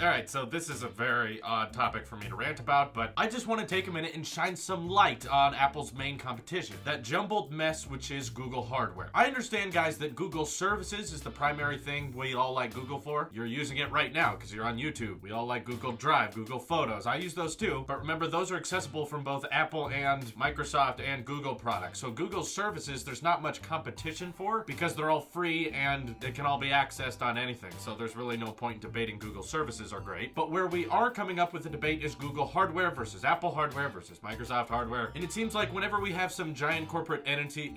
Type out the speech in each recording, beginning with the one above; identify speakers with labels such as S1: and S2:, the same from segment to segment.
S1: Alright, so this is a very odd topic for me to rant about, but I just want to take a minute and shine some light on Apple's main competition, that jumbled mess which is Google hardware. I understand, guys, that Google services is the primary thing we all like Google for. You're using it right now because you're on YouTube. We all like Google Drive, Google Photos. I use those too, but remember, those are accessible from both Apple and Microsoft and Google products. So Google services, there's not much competition for because they're all free and they can all be accessed on anything. So there's really no point in debating Google services are great. But where we are coming up with a debate is Google hardware versus Apple hardware versus Microsoft hardware. And it seems like whenever we have some giant corporate entity,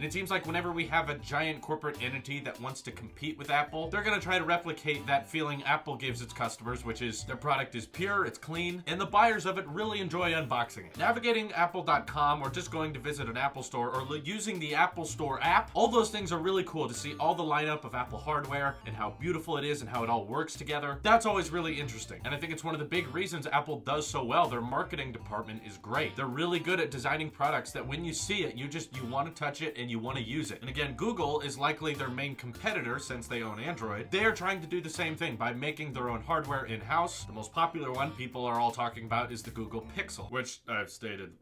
S1: that wants to compete with Apple, they're gonna try to replicate that feeling Apple gives its customers, which is their product is pure, it's clean, and the buyers of it really enjoy unboxing it. Navigating apple.com or just going to visit an Apple store or using the Apple Store app, all those things are really cool to see all the lineup of Apple hardware and how beautiful it is and how it all works together. That's always really interesting. And I think it's one of the big reasons Apple does so well. Their marketing department is great. They're really good at designing products that when you see it, you want to touch it and you want to use it. And again, Google is likely their main competitor since they own Android. They are trying to do the same thing by making their own hardware in-house. The most popular one people are all talking about is the Google Pixel, which I've stated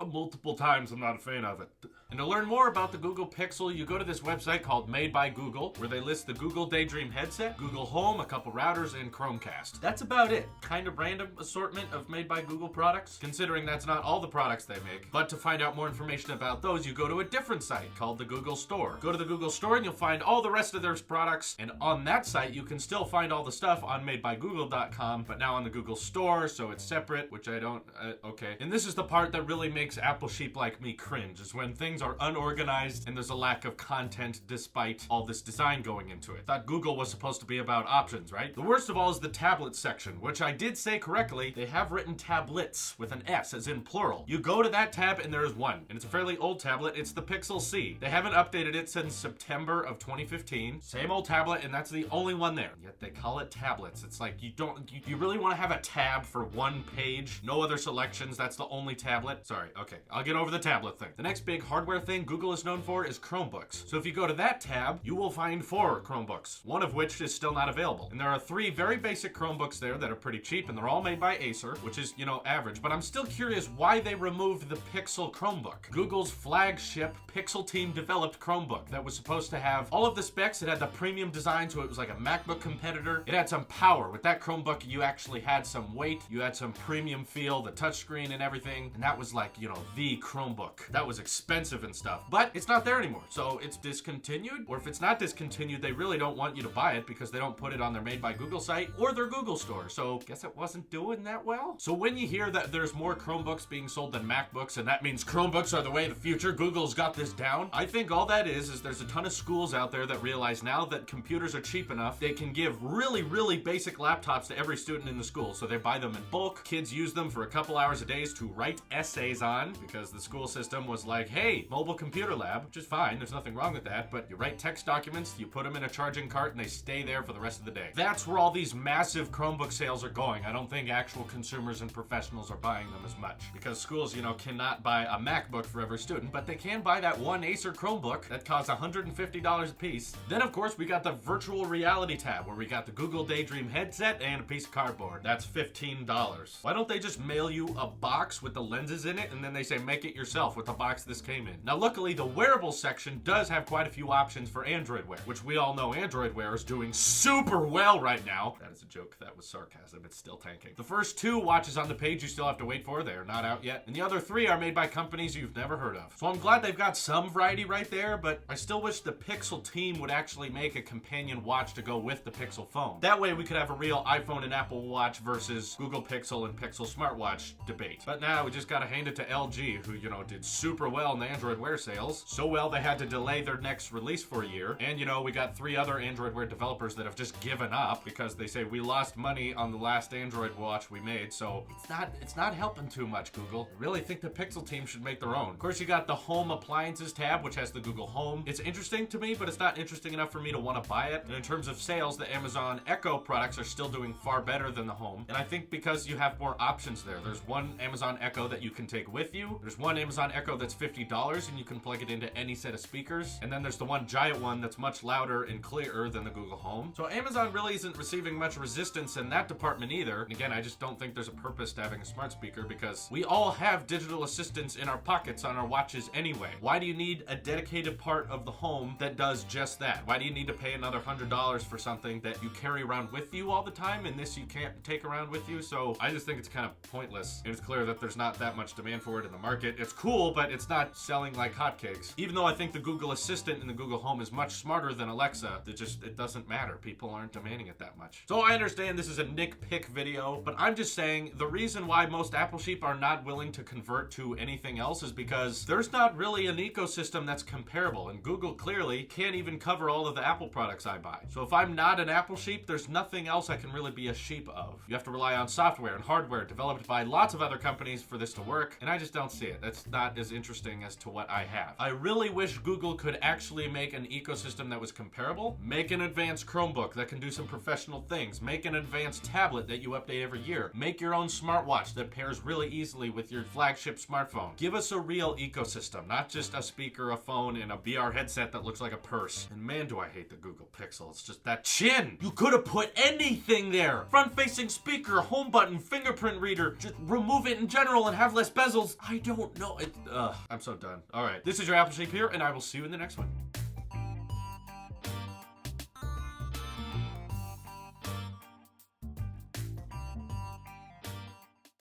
S1: multiple times I'm not a fan of it. And to learn more about the Google Pixel, you go to this website called Made by Google, where they list the Google Daydream headset, Google Home, a couple routers, and Chromecast. That's about it. Kind of random assortment of Made by Google products, considering that's not all the products they make. But to find out more information about those, you go to a different site called the Google Store. Go to the Google Store and you'll find all the rest of their products, and on that site you can still find all the stuff on madebygoogle.com, but now on the Google Store, so it's separate, which I don't, okay. And this is the part that really makes Apple sheep like me cringe, is when things are unorganized and there's a lack of content despite all this design going into it. Thought Google was supposed to be about options, right? The worst of all is the tablet section, which I did say correctly. They have written tablets with an S, as in plural. You go to that tab and there's one, and it's a fairly old tablet. It's the Pixel C. They haven't updated it since September of 2015. Same old tablet, and that's the only one there. Yet they call it tablets. It's like, you really want to have a tab for one page? No other selections, that's the only tablet? Sorry, okay, I'll get over the tablet thing. The next big hardware thing Google is known for is Chromebooks. So if you go to that tab, you will find 4 Chromebooks, one of which is still not available. And there are 3 very basic Chromebooks there that are pretty cheap, and they're all made by Acer, which is, average. But I'm still curious why they removed the Pixel Chromebook, Google's flagship Pixel team developed Chromebook that was supposed to have all of the specs. It had the premium design, so it was like a MacBook competitor. It had some power. With that Chromebook, you actually had some weight, you had some premium feel, the touchscreen and everything, and that was like, the Chromebook. That was expensive and stuff, but it's not there anymore. So it's discontinued, or if it's not discontinued, they really don't want you to buy it because they don't put it on their Made by Google site or their Google store. So guess it wasn't doing that well. So when you hear that there's more Chromebooks being sold than MacBooks, and that means Chromebooks are the way of the future, Google's got this down, I think all that is there's a ton of schools out there that realize now that computers are cheap enough, they can give really, really basic laptops to every student in the school. So they buy them in bulk. Kids use them for a couple hours a day to write essays on, because the school system was like, hey, mobile computer lab, which is fine, there's nothing wrong with that, but you write text documents, you put them in a charging cart, and they stay there for the rest of the day. That's where all these massive Chromebook sales are going. I don't think actual consumers and professionals are buying them as much, because schools, cannot buy a MacBook for every student, but they can buy that one Acer Chromebook that costs $150 a piece. Then, of course, we got the virtual reality tab, where we got the Google Daydream headset and a piece of cardboard. That's $15. Why don't they just mail you a box with the lenses in it, and then they say, make it yourself with the box this came in? Now, luckily, the wearables section does have quite a few options for Android Wear, which we all know Android Wear is doing super well right now. That is a joke. That was sarcasm. It's still tanking. The first 2 watches on the page you still have to wait for. They are not out yet. And the other 3 are made by companies you've never heard of. So I'm glad they've got some variety right there, but I still wish the Pixel team would actually make a companion watch to go with the Pixel phone. That way we could have a real iPhone and Apple Watch versus Google Pixel and Pixel smartwatch debate. But now we just gotta hand it to LG, who, did super well in the Android Wear sales. So well they had to delay their next release for a year. And we got 3 other Android Wear developers that have just given up because they say we lost money on the last Android watch we made. So it's not helping too much, Google. I really think the Pixel team should make their own. Of course, you got the Home Appliances tab, which has the Google Home. It's interesting to me, but it's not interesting enough for me to want to buy it. And in terms of sales, the Amazon Echo products are still doing far better than the Home. And I think because you have more options there. There's one Amazon Echo that you can take with you. There's one Amazon Echo that's $50 $5 and you can plug it into any set of speakers. And then there's the one giant one that's much louder and clearer than the Google Home. So Amazon really isn't receiving much resistance in that department either. And again, I just don't think there's a purpose to having a smart speaker because we all have digital assistants in our pockets on our watches anyway. Why do you need a dedicated part of the home that does just that? Why do you need to pay another $100 for something that you carry around with you all the time and this you can't take around with you? So I just think it's kind of pointless. It's clear that there's not that much demand for it in the market. It's cool, but it's not selling like hotcakes. Even though I think the Google Assistant in the Google Home is much smarter than Alexa, it doesn't matter. People aren't demanding it that much. So I understand this is a nitpick video, but I'm just saying the reason why most Apple sheep are not willing to convert to anything else is because there's not really an ecosystem that's comparable, and Google clearly can't even cover all of the Apple products I buy. So if I'm not an Apple sheep, there's nothing else I can really be a sheep of. You have to rely on software and hardware developed by lots of other companies for this to work, and I just don't see it. That's not as interesting as to what I have. I really wish Google could actually make an ecosystem that was comparable. Make an advanced Chromebook that can do some professional things. Make an advanced tablet that you update every year. Make your own smartwatch that pairs really easily with your flagship smartphone. Give us a real ecosystem, not just a speaker, a phone, and a VR headset that looks like a purse. And man, do I hate the Google Pixel. It's just that chin. You could have put anything there. Front-facing speaker, home button, fingerprint reader. Just remove it in general and have less bezels. I don't know. I'm so done. All right, this is your Apple Sheep here, and I will see you in the next one.